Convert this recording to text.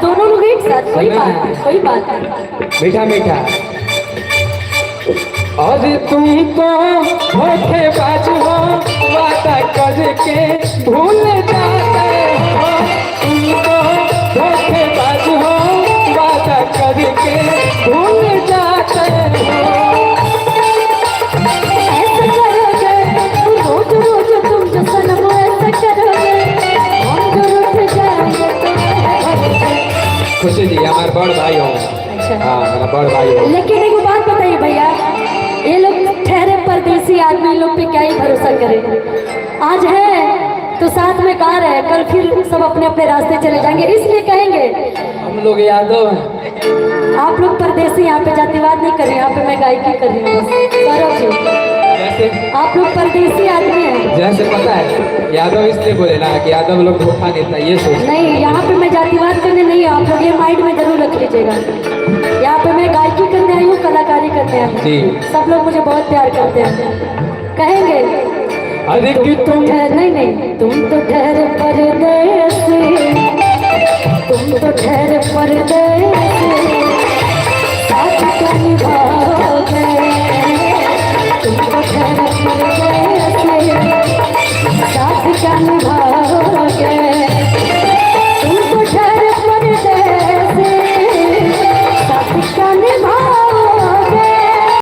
दोनों लोग एक साथ, कोई बात नहीं। मीठा मीठा। और तुम तो धोखेबाज हो, वादा करके भूल जाते हो। तुम तो धोखेबाज हो, वादा करके भूल जाते हो। ऐसा करोगे रोज रोज तुम जो सनम, ऐसा करोगे हम जो रूठ जाएंगे। खुशी जी हमारे बड़ भाई हो। अच्छा हाँ मेरा बड़ भाई हो। लेकिन एक बात बताइए भैया, ये लोग ठहरे परदेसी आदमी लोग पे क्या ही भरोसा करें। आज है तो साथ में कार है, कल फिर सब अपने अपने रास्ते चले जाएंगे, इसलिए कहेंगे हम लोग यादव हैं। आप लोग परदेसी। यहाँ पे जातिवाद नहीं कर रही, यहाँ पे मैं गायकी कर रही हूँ बस। गौरव जी जैसे आप लोग परदेसी आदमी हैं। जैसे पता है यादव इसलिए बोले ना कि यादव लोग धोखा देता है, ये सोच। नहीं, यहाँ पे मैं जातिवाद करने नहीं, आप लोग ये माइंड में जरूर रख लीजिएगा। यहाँ पे मैं गायकी करने आई हूँ, कलाकारी करने आई हूँ। जी। सब लोग मुझे बहुत प्यार करते हैं। कहेंगे अरे कि तुम नहीं, तुम तो ठहरे परदेसी, तुम तो ठहरे परदेसी, साथ क्या निभाओगे, तुम तो ठहरे परदेसी, साथ क्या निभाओगे।